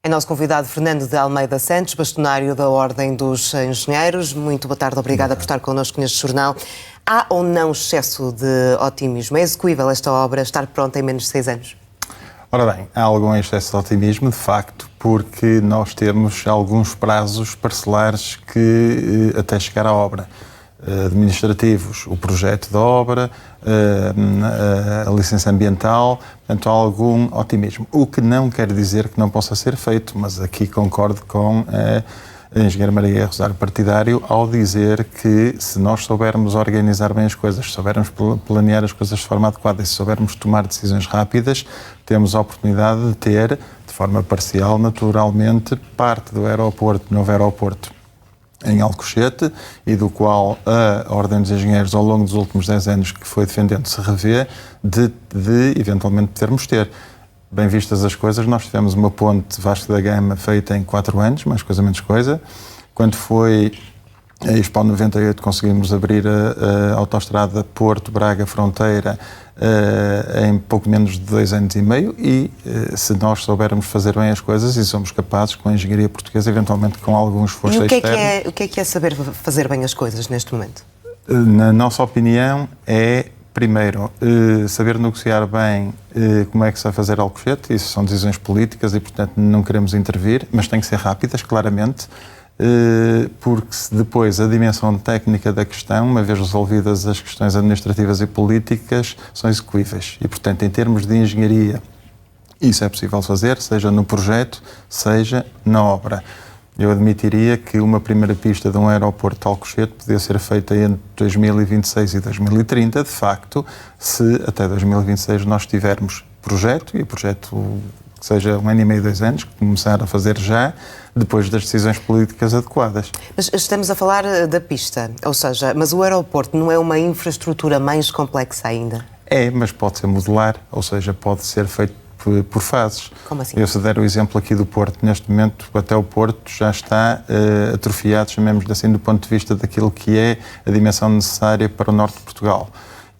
É nosso convidado Fernando de Almeida Santos, bastonário da Ordem dos Engenheiros. Muito boa tarde, obrigada por estar connosco neste jornal. Há ou não excesso de otimismo? É execuível esta obra estar pronta em menos de 6 anos? Ora bem, há algum excesso de otimismo, de facto, porque nós temos alguns prazos parcelares que até chegar à obra. Administrativos, o projeto da obra, a licença ambiental, portanto há algum otimismo. O que não quer dizer que não possa ser feito, mas aqui concordo com a engenheira Maria Rosário Partidário ao dizer que se nós soubermos organizar bem as coisas, se soubermos planear as coisas de forma adequada e se soubermos tomar decisões rápidas, temos a oportunidade de ter, de forma parcial, naturalmente, parte do aeroporto, novo aeroporto, em Alcochete, e do qual a Ordem dos Engenheiros, ao longo dos últimos 10 anos que foi defendendo, se revê, de eventualmente podermos ter. Bem vistas as coisas, nós tivemos uma ponte Vasco da Gama feita em 4 anos, mais coisa menos coisa. Quando foi a Expo 98 conseguimos abrir a autoestrada Porto-Braga-Fronteira em pouco menos de 2 anos e meio e se nós soubermos fazer bem as coisas e somos capazes, com a engenharia portuguesa, eventualmente com algum esforço externo. O que é saber fazer bem as coisas neste momento? Na nossa opinião é, primeiro, saber negociar bem como é que se vai fazer Alcochete. Isso são decisões políticas e, portanto, não queremos intervir, mas tem que ser rápidas, claramente, porque depois a dimensão técnica da questão, uma vez resolvidas as questões administrativas e políticas, são execuíveis. E, portanto, em termos de engenharia, isso é possível fazer, seja no projeto, seja na obra. Eu admitiria que uma primeira pista de um aeroporto de Alcochete podia ser feita entre 2026 e 2030, de facto, se até 2026 nós tivermos projeto, e o projeto que seja 1 ano e meio, 2 anos, que começar a fazer já, depois das decisões políticas adequadas. Mas estamos a falar da pista, ou seja, mas o aeroporto não é uma infraestrutura mais complexa ainda? É, mas pode ser modular, ou seja, pode ser feito por fases. Como assim? Eu se der o exemplo aqui do Porto, neste momento até o Porto já está atrofiado, chamemos assim, do ponto de vista daquilo que é a dimensão necessária para o norte de Portugal.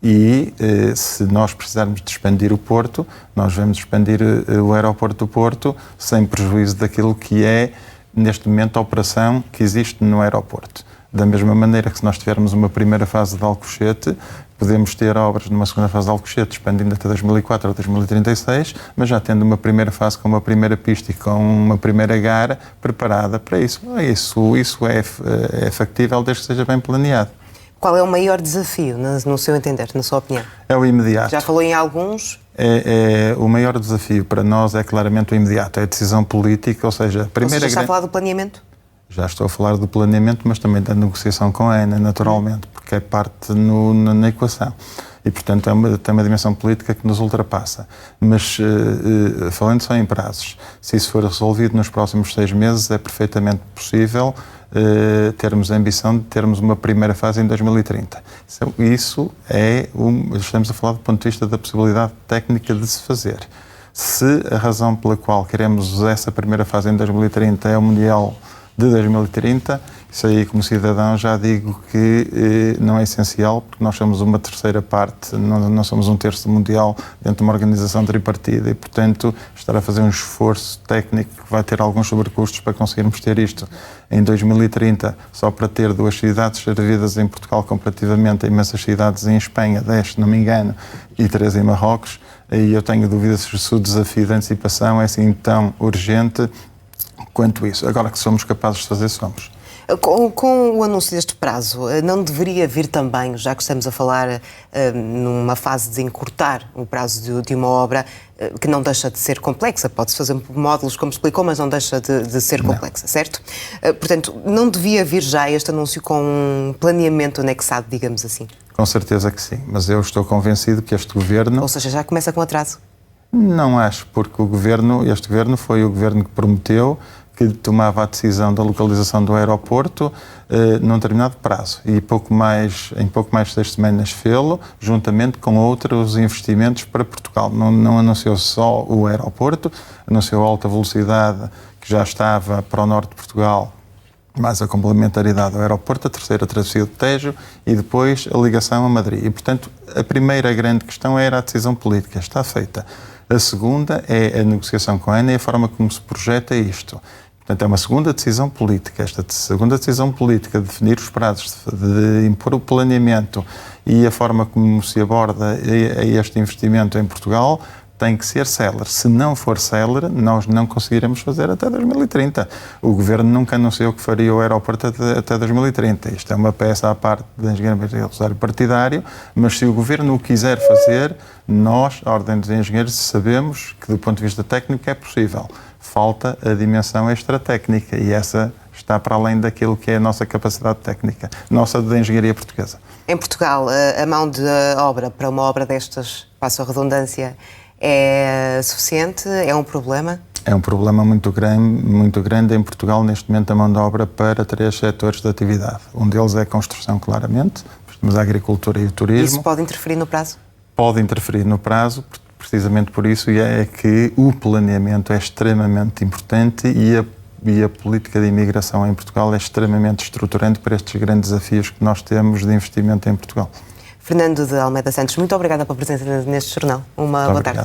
E se nós precisarmos de expandir o Porto, nós vamos expandir o aeroporto do Porto sem prejuízo daquilo que é, neste momento, a operação que existe no aeroporto. Da mesma maneira que se nós tivermos uma primeira fase de Alcochete, podemos ter obras numa segunda fase de Alcochete, expandindo até 2004 ou 2036, mas já tendo uma primeira fase com uma primeira pista e com uma primeira gara preparada para isso. Isso é factível desde que seja bem planeado. Qual é o maior desafio, no seu entender, na sua opinião? É o imediato. Já falou em alguns? O maior desafio para nós é claramente o imediato, é a decisão política, ou seja, a primeira... Você já está a falar do planeamento? Já estou a falar do planeamento, mas também da negociação com a ANA, naturalmente, porque é parte na equação. E, portanto, tem uma dimensão política que nos ultrapassa. Mas, falando só em prazos, se isso for resolvido nos próximos 6 meses, é perfeitamente possível termos a ambição de termos uma primeira fase em 2030. Isso estamos a falar do ponto de vista da possibilidade técnica de se fazer. Se a razão pela qual queremos essa primeira fase em 2030 é o Mundial de 2030, isso aí, como cidadão, já digo que não é essencial, porque nós somos uma terceira parte, não somos 1/3 do Mundial dentro de uma organização tripartida e, portanto, estar a fazer um esforço técnico que vai ter alguns sobrecustos para conseguirmos ter isto em 2030, só para ter 2 cidades servidas em Portugal comparativamente a imensas cidades em Espanha, 10, se não me engano, e 3 em Marrocos, aí eu tenho dúvidas se o desafio da antecipação é assim tão urgente quanto isso. Agora que somos capazes de fazer, somos. Com o anúncio deste prazo, não deveria vir também, já que estamos a falar numa fase de encurtar o prazo de uma obra que não deixa de ser complexa, pode-se fazer módulos, como explicou, mas não deixa de ser complexa, certo? Portanto, não devia vir já este anúncio com um planeamento anexado, digamos assim? Com certeza que sim, mas eu estou convencido que este governo... Ou seja, já começa com atraso? Não acho, porque este governo foi o governo que prometeu que tomava a decisão da localização do aeroporto num determinado prazo e em pouco mais de 6 semanas fê-lo, juntamente com outros investimentos para Portugal. Não anunciou só o aeroporto, anunciou a alta velocidade que já estava para o norte de Portugal, mais a complementaridade ao aeroporto, a terceira travessia do Tejo e depois a ligação a Madrid. E, portanto, a primeira grande questão era a decisão política. Está feita. A segunda é a negociação com a ANA e a forma como se projeta isto. Portanto, é uma segunda decisão política. Esta segunda decisão política de definir os prazos, de impor o planeamento e a forma como se aborda este investimento em Portugal tem que ser célere. Se não for célere, nós não conseguiremos fazer até 2030. O Governo nunca anunciou que faria o aeroporto até 2030. Isto é uma peça à parte da engenharia partidário, mas se o Governo o quiser fazer, nós, a Ordem dos Engenheiros, sabemos que do ponto de vista técnico é possível. Falta a dimensão extratécnica e essa está para além daquilo que é a nossa capacidade técnica, nossa da engenharia portuguesa. Em Portugal, a mão de obra para uma obra destas, passo a redundância, é suficiente? É um problema? É um problema muito grande em Portugal, neste momento, a mão de obra para 3 setores de atividade. Um deles é a construção, claramente, temos a agricultura e o turismo. Isso pode interferir no prazo? Pode interferir no prazo, precisamente por isso, e é que o planeamento é extremamente importante e a política de imigração em Portugal é extremamente estruturante para estes grandes desafios que nós temos de investimento em Portugal. Fernando de Almeida Santos, muito obrigada pela presença neste jornal. Uma boa tarde.